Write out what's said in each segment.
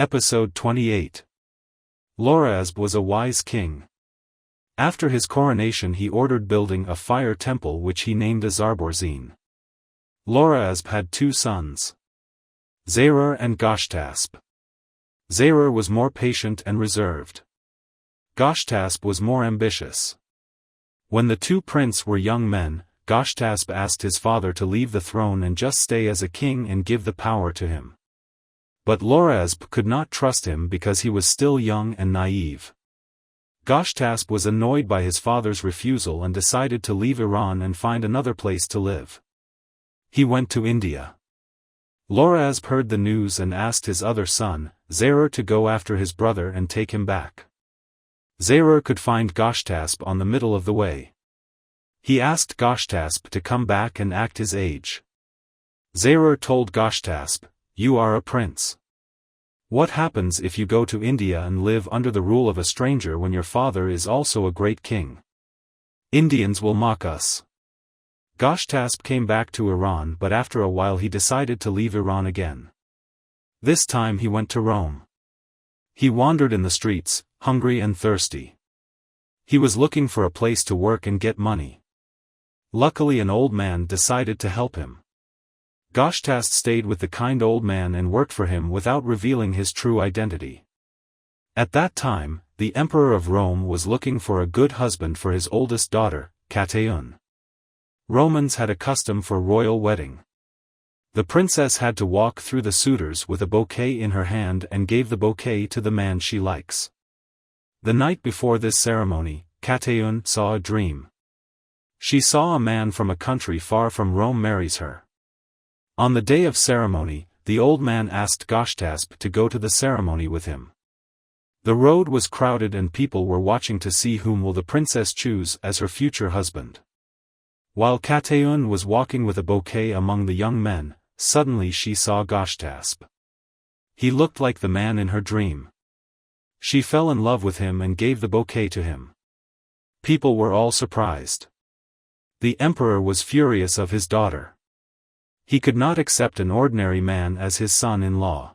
Episode 28. Lohraasb was a wise king. After his coronation he ordered building a fire temple which he named Zareer. Lohraasb had two sons, Zareer and Goshtasb. Zareer was more patient and reserved. Goshtasb was more ambitious. When the two princes were young men, Goshtasb asked his father to leave the throne and just stay as a king and give the power to him. But Lohraasb could not trust him because he was still young and naive. Goshtasb was annoyed by his father's refusal and decided to leave Iran and find another place to live. He went to India. Lohraasb heard the news and asked his other son, Zareer, to go after his brother and take him back. Zareer could find Goshtasb on the middle of the way. He asked Goshtasb to come back and act his age. Zareer told Goshtasb, "You are a prince. What happens if you go to India and live under the rule of a stranger when your father is also a great king? Indians will mock us." Goshtasb came back to Iran, but after a while he decided to leave Iran again. This time he went to Rome. He wandered in the streets, hungry and thirsty. He was looking for a place to work and get money. Luckily an old man decided to help him. Goshtasb stayed with the kind old man and worked for him without revealing his true identity. At that time, the emperor of Rome was looking for a good husband for his oldest daughter, Catiun. Romans had a custom for royal wedding. The princess had to walk through the suitors with a bouquet in her hand and gave the bouquet to the man she likes. The night before this ceremony, Catiun saw a dream. She saw a man from a country far from Rome marries her. On the day of ceremony, the old man asked Goshtasb to go to the ceremony with him. The road was crowded and people were watching to see whom will the princess choose as her future husband. While Catiun was walking with a bouquet among the young men, suddenly she saw Goshtasb. He looked like the man in her dream. She fell in love with him and gave the bouquet to him. People were all surprised. The emperor was furious of his daughter. He could not accept an ordinary man as his son-in-law.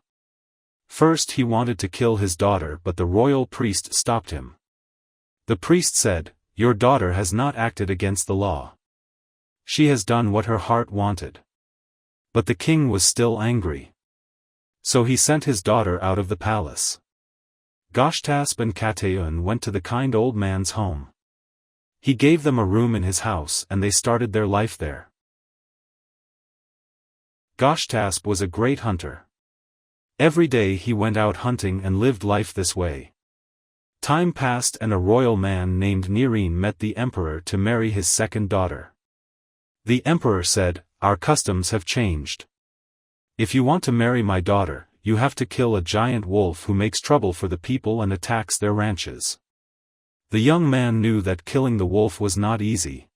First he wanted to kill his daughter, but the royal priest stopped him. The priest said, "Your daughter has not acted against the law. She has done what her heart wanted." But the king was still angry. So he sent his daughter out of the palace. Goshtasb and Catiun went to the kind old man's home. He gave them a room in his house and they started their life there. Goshtasb was a great hunter. Every day he went out hunting and lived life this way. Time passed and a royal man named Zareer met the emperor to marry his second daughter. The emperor said, "Our customs have changed. If you want to marry my daughter, you have to kill a giant wolf who makes trouble for the people and attacks their ranches." The young man knew that killing the wolf was not easy.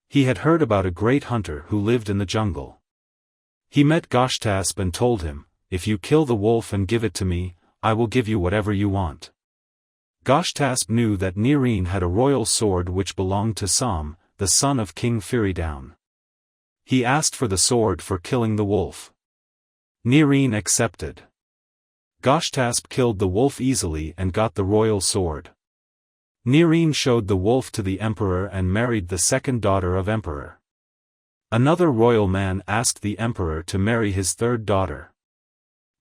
He had heard about a great hunter who lived in the jungle. He met Goshtasb and told him, "If you kill the wolf and give it to me, I will give you whatever you want." Goshtasb knew that Zareer had a royal sword which belonged to Sam, the son of King Firidown. He asked for the sword for killing the wolf. Zareer accepted. Goshtasb killed the wolf easily and got the royal sword. Zareer showed the wolf to the emperor and married the second daughter of emperor. Another royal man asked the emperor to marry his third daughter.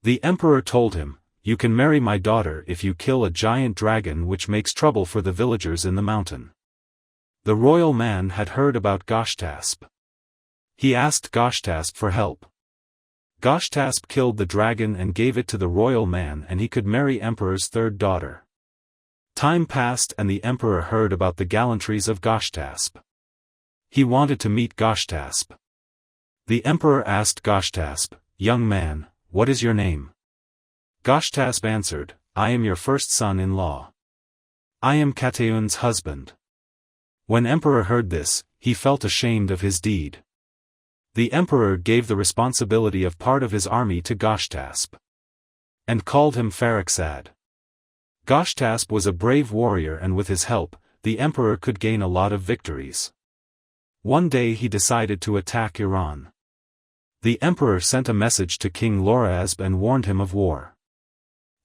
The emperor told him, "You can marry my daughter if you kill a giant dragon which makes trouble for the villagers in the mountain." The royal man had heard about Goshtasb. He asked Goshtasb for help. Goshtasb killed the dragon and gave it to the royal man and he could marry emperor's third daughter. Time passed and the emperor heard about the gallantries of Goshtasb. He wanted to meet Goshtasb. The emperor asked Goshtasb, "Young man, what is your name?" Goshtasb answered, "I am your first son-in-law. I am Catiun's husband." When emperor heard this, he felt ashamed of his deed. The emperor gave the responsibility of part of his army to Goshtasb and called him Faraksad. Goshtasb was a brave warrior and with his help, the emperor could gain a lot of victories. One day he decided to attack Iran. The emperor sent a message to King Lohraasb and warned him of war.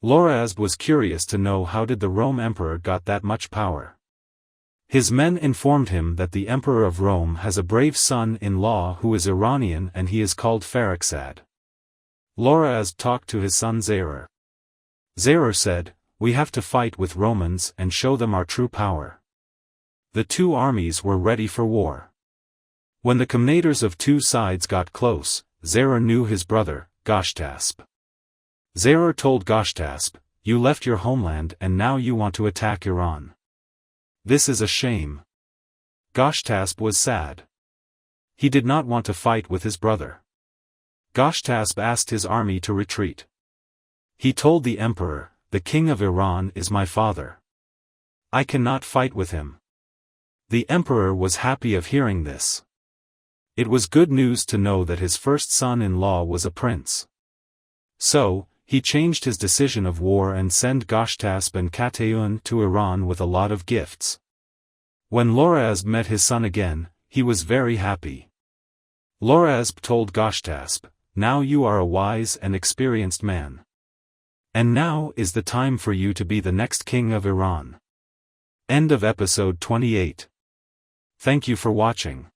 Lohraasb was curious to know how did the Rome emperor got that much power. His men informed him that the emperor of Rome has a brave son-in-law who is Iranian and he is called Farrukhzad. Lohraasb talked to his son Zareer. Zareer said, "We have to fight with Romans and show them our true power." The two armies were ready for war. When the commanders of two sides got close, Zareer knew his brother, Goshtasb. Zareer told Goshtasb, "You left your homeland and now you want to attack Iran. This is a shame." Goshtasb was sad. He did not want to fight with his brother. Goshtasb asked his army to retreat. He told the emperor, "The king of Iran is my father. I cannot fight with him." The emperor was happy of hearing this. It was good news to know that his first son-in-law was a prince. So, he changed his decision of war and sent Goshtasb and Kataun to Iran with a lot of gifts. When Lohraasb met his son again, he was very happy. Lohraasb told Goshtasb, "Now you are a wise and experienced man. And now is the time for you to be the next king of Iran." End of episode 28. Thank you for watching.